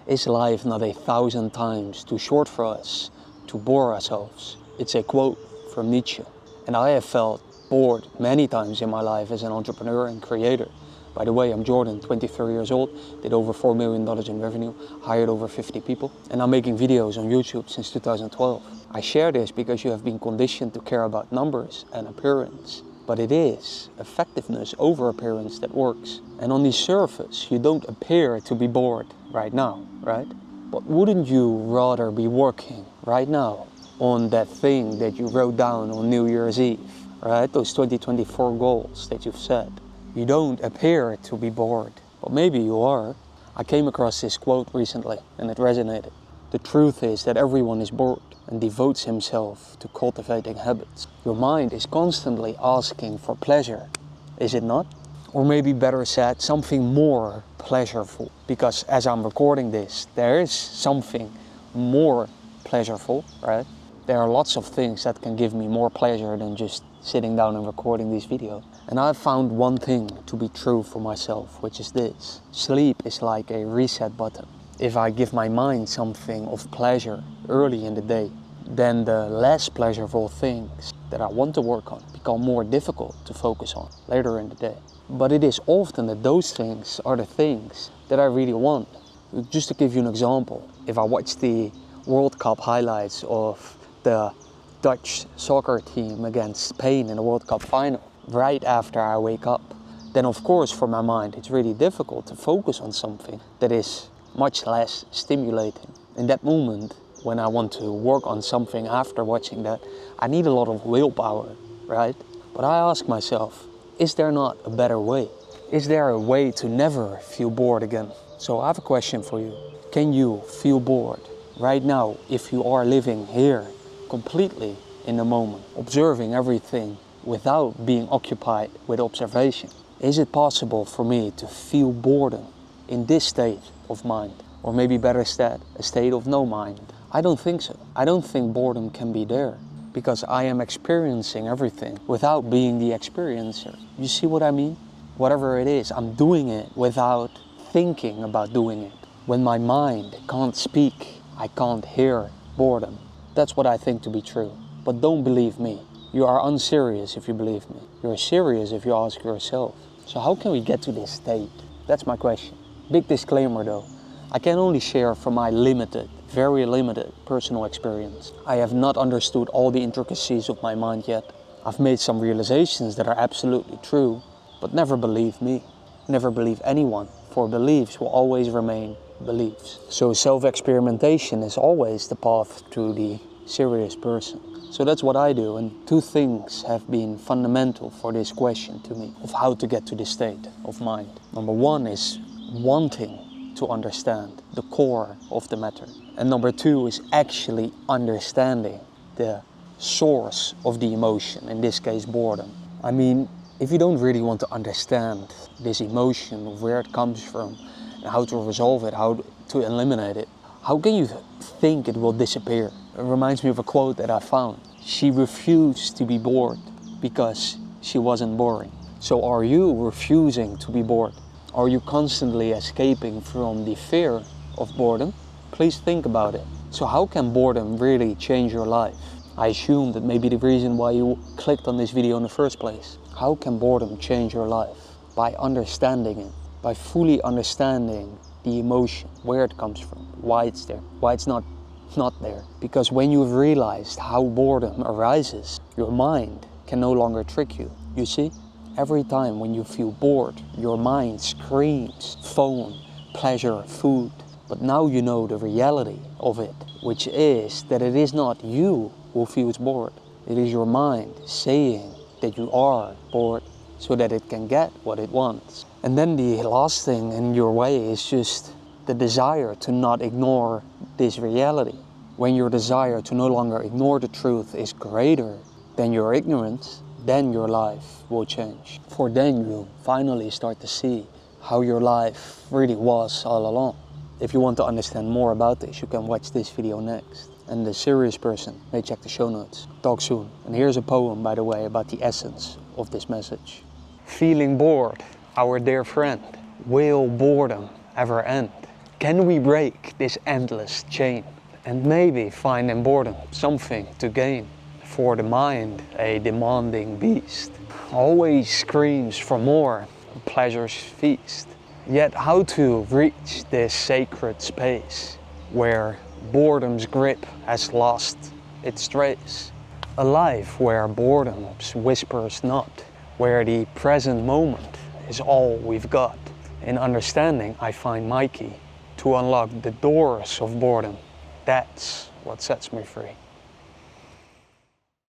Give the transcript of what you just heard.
Is life not 1,000 times too short for us to bore ourselves? It's a quote from Nietzsche. And I have felt bored many times in my life as an entrepreneur and creator. By the way, I'm Jordan, 23 years old, did over $4 million in revenue, hired over 50 people, and I'm making videos on YouTube since 2012. I share this because you have been conditioned to care about numbers and appearance. But it is effectiveness over appearance that works. And on the surface, you don't appear to be bored right now, right? But wouldn't you rather be working right now on that thing that you wrote down on New Year's Eve, right? Those 2024 goals that you've set. You don't appear to be bored, but maybe you are. I came across this quote recently and it resonated. The truth is that everyone is bored and devotes himself to cultivating habits. Your mind is constantly asking for pleasure, is it not? Or maybe better said, something more pleasurable. Because as I'm recording this, there is something more pleasurable, right? There are lots of things that can give me more pleasure than just sitting down and recording these videos. And I've found one thing to be true for myself, which is this. Sleep is like a reset button. If I give my mind something of pleasure early in the day, then the less pleasurable things that I want to work on become more difficult to focus on later in the day. But it is often that those things are the things that I really want. Just to give you an example, if I watch the World Cup highlights of the Dutch soccer team against Spain in the World Cup final, right after I wake up, then of course for my mind it's really difficult to focus on something that is much less stimulating. In that moment, when I want to work on something after watching that, I need a lot of willpower, right? But I ask myself, is there not a better way? Is there a way to never feel bored again? So I have a question for you. Can you feel bored right now if you are living here completely in the moment, observing everything without being occupied with observation? Is it possible for me to feel boredom in this state of mind? Or maybe better said, a state of no mind? I don't think so. I don't think boredom can be there because I am experiencing everything without being the experiencer. You see what I mean? Whatever it is, I'm doing it without thinking about doing it. When my mind can't speak, I can't hear boredom. That's what I think to be true. But don't believe me. You are unserious if you believe me. You're serious if you ask yourself. So how can we get to this state? That's my question. Big disclaimer though. I can only share from my limited, very limited personal experience. I have not understood all the intricacies of my mind yet. I've made some realizations that are absolutely true, but never believe me. Never believe anyone, for beliefs will always remain beliefs. So self-experimentation is always the path to the serious person. So that's what I do, and two things have been fundamental for this question to me of how to get to this state of mind. Number one is wanting to understand the core of the matter. And number two is actually understanding the source of the emotion, in this case boredom. I mean, if you don't really want to understand this emotion, where it comes from, and how to resolve it, how to eliminate it, how can you think it will disappear? It reminds me of a quote that I found. She refused to be bored because she wasn't boring. So are you refusing to be bored? Are you constantly escaping from the fear of boredom? Please think about it. So how can boredom really change your life? I assume that may be the reason why you clicked on this video in the first place. How can boredom change your life? By understanding it, by fully understanding the emotion, where it comes from, why it's there, why it's not there. Because when you've realized how boredom arises, your mind can no longer trick you. You see? Every time when you feel bored, your mind screams phone, pleasure, food. But now you know the reality of it, which is that it is not you who feels bored. It is your mind saying that you are bored so that it can get what it wants. And then the last thing in your way is just the desire to not ignore this reality. When your desire to no longer ignore the truth is greater than your ignorance, then your life will change. For then you finally start to see how your life really was all along. If you want to understand more about this, you can watch this video next. And the serious person may check the show notes. Talk soon. And here's a poem, by the way, about the essence of this message. Feeling bored, our dear friend, will boredom ever end? Can we break this endless chain and maybe find in boredom something to gain? For the mind, a demanding beast, always screams for more, pleasure's feast. Yet how to reach this sacred space where boredom's grip has lost its trace? A life where boredom whispers not, where the present moment is all we've got. In understanding, I find my key to unlock the doors of boredom. That's what sets me free.